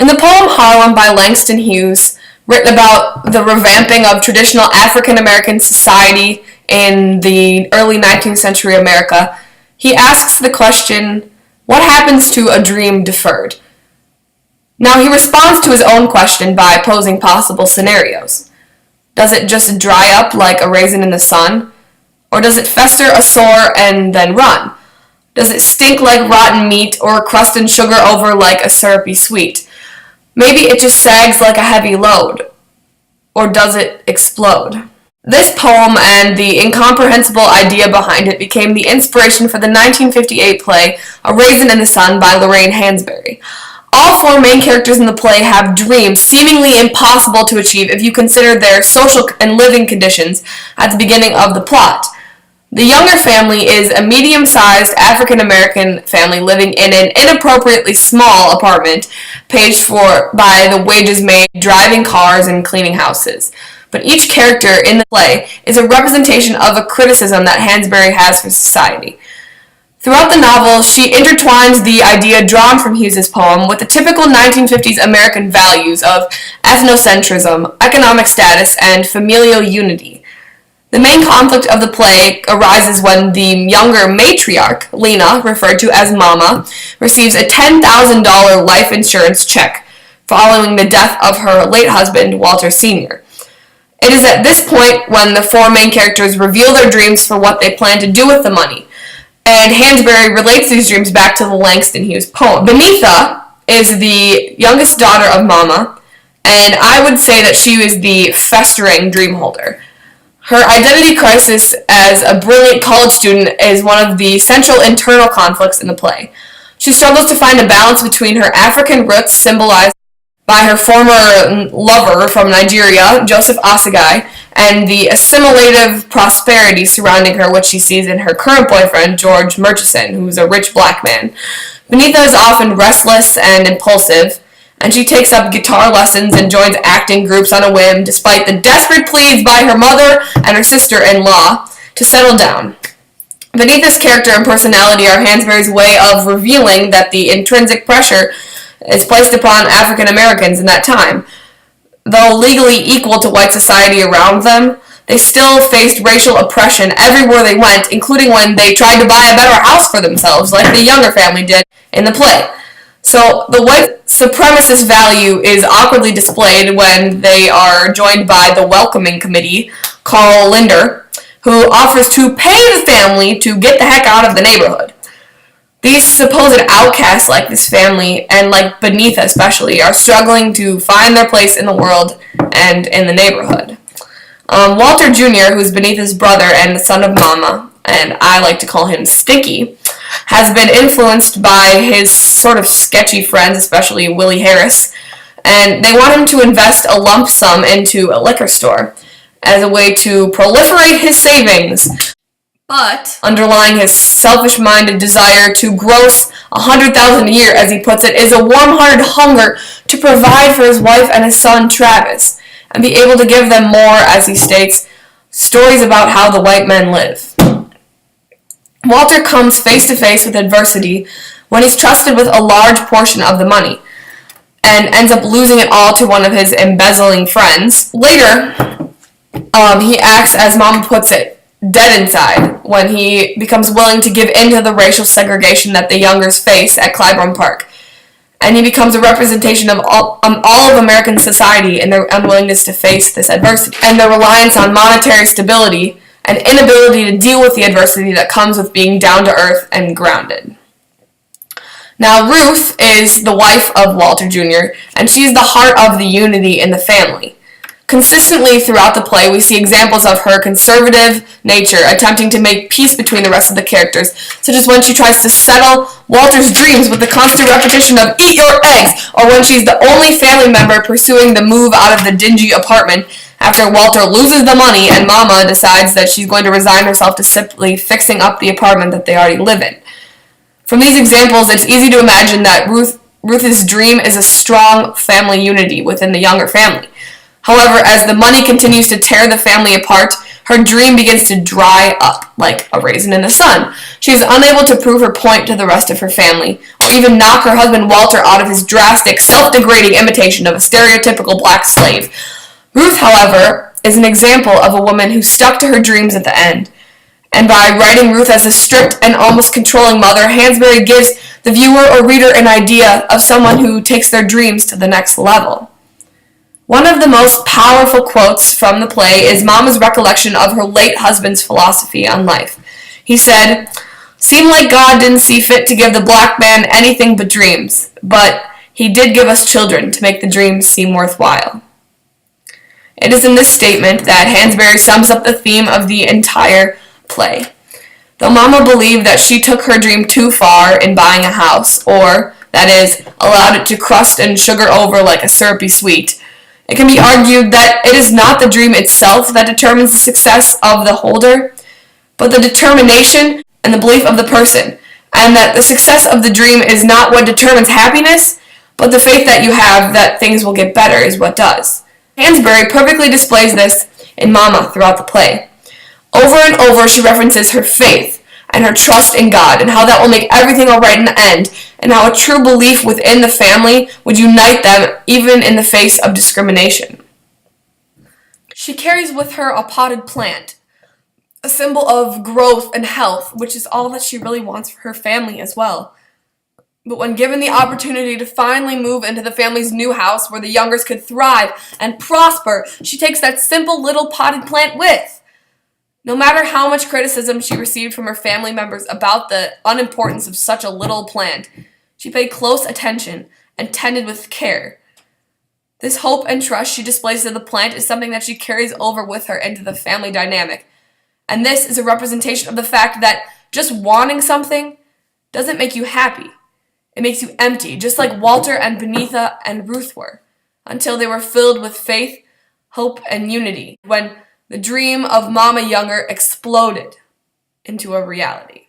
In the poem Harlem by Langston Hughes, written about the revamping of traditional African American society in the early 19th century America, he asks the question, what happens to a dream deferred? Now he responds to his own question by posing possible scenarios. Does it just dry up like a raisin in the sun? Or does it fester a sore and then run? Does it stink like rotten meat or crust and sugar over like a syrupy sweet? Maybe it just sags like a heavy load. Or does it explode? This poem and the incomprehensible idea behind it became the inspiration for the 1958 play A Raisin in the Sun by Lorraine Hansberry. All four main characters in the play have dreams seemingly impossible to achieve if you consider their social and living conditions at the beginning of the plot. The Younger family is a medium-sized African-American family living in an inappropriately small apartment paid for by the wages made driving cars and cleaning houses. But each character in the play is a representation of a criticism that Hansberry has for society. Throughout the novel, she intertwines the idea drawn from Hughes's poem with the typical 1950s American values of ethnocentrism, economic status, and familial unity. The main conflict of the play arises when the younger matriarch, Lena, referred to as Mama, receives a $10,000 life insurance check following the death of her late husband, Walter Sr. It is at this point when the four main characters reveal their dreams for what they plan to do with the money, and Hansberry relates these dreams back to the Langston Hughes poem. Beneatha is the youngest daughter of Mama, and I would say that she is the festering dream holder. Her identity crisis as a brilliant college student is one of the central internal conflicts in the play. She struggles to find a balance between her African roots, symbolized by her former lover from Nigeria, Joseph Osagai, and the assimilative prosperity surrounding her, which she sees in her current boyfriend, George Murchison, who's a rich black man. Beneatha is often restless and impulsive, and she takes up guitar lessons and joins acting groups on a whim, despite the desperate pleas by her mother and her sister-in-law to settle down. Beneatha's character and personality are Hansberry's way of revealing that the intrinsic pressure is placed upon African Americans in that time. Though legally equal to white society around them, they still faced racial oppression everywhere they went, including when they tried to buy a better house for themselves, like the Younger family did in the play. So the white supremacist value is awkwardly displayed when they are joined by the welcoming committee, Carl Linder, who offers to pay the family to get the heck out of the neighborhood. These supposed outcasts like this family, and like Beneatha especially, are struggling to find their place in the world and in the neighborhood. Walter Jr., who's Beneatha's brother and the son of Mama, and I like to call him Sticky, has been influenced by his sort of sketchy friends, especially Willie Harris, and they want him to invest a lump sum into a liquor store as a way to proliferate his savings. But underlying his selfish-minded desire to gross $100,000 a year, as he puts it, is a warm-hearted hunger to provide for his wife and his son Travis, and be able to give them more, as he states, stories about how the white men live. Walter comes face-to-face with adversity when he's trusted with a large portion of the money, and ends up losing it all to one of his embezzling friends. Later, he acts, as Mama puts it, dead inside when he becomes willing to give in to the racial segregation that the Youngers face at Clybourne Park. And he becomes a representation of all of American society in their unwillingness to face this adversity, and their reliance on monetary stability and inability to deal with the adversity that comes with being down to earth and grounded. Now, Ruth is the wife of Walter Jr., and she's the heart of the unity in the family. Consistently throughout the play, we see examples of her conservative nature attempting to make peace between the rest of the characters, such as when she tries to settle Walter's dreams with the constant repetition of "eat your eggs," or when she's the only family member pursuing the move out of the dingy apartment after Walter loses the money and Mama decides that she's going to resign herself to simply fixing up the apartment that they already live in. From these examples, it's easy to imagine that Ruth's dream is a strong family unity within the Younger family. However, as the money continues to tear the family apart, her dream begins to dry up like a raisin in the sun. She is unable to prove her point to the rest of her family, or even knock her husband Walter out of his drastic, self-degrading imitation of a stereotypical black slave. Ruth, however, is an example of a woman who stuck to her dreams at the end. And by writing Ruth as a strict and almost controlling mother, Hansberry gives the viewer or reader an idea of someone who takes their dreams to the next level. One of the most powerful quotes from the play is Mama's recollection of her late husband's philosophy on life. He said, "Seemed like God didn't see fit to give the black man anything but dreams, but he did give us children to make the dreams seem worthwhile." It is in this statement that Hansberry sums up the theme of the entire play. Though Mama believed that she took her dream too far in buying a house, or, that is, allowed it to crust and sugar over like a syrupy sweet, it can be argued that it is not the dream itself that determines the success of the holder, but the determination and the belief of the person, and that the success of the dream is not what determines happiness, but the faith that you have that things will get better is what does. Hansberry perfectly displays this in Mama throughout the play. Over and over she references her faith and her trust in God and how that will make everything alright in the end, and how a true belief within the family would unite them even in the face of discrimination. She carries with her a potted plant, a symbol of growth and health, which is all that she really wants for her family as well. But when given the opportunity to finally move into the family's new house where the youngers could thrive and prosper, she takes that simple little potted plant with. No matter how much criticism she received from her family members about the unimportance of such a little plant, she paid close attention and tended with care. This hope and trust she displays to the plant is something that she carries over with her into the family dynamic. And this is a representation of the fact that just wanting something doesn't make you happy. It makes you empty, just like Walter and Benitha and Ruth were, until they were filled with faith, hope, and unity, when the dream of Mama Younger exploded into a reality.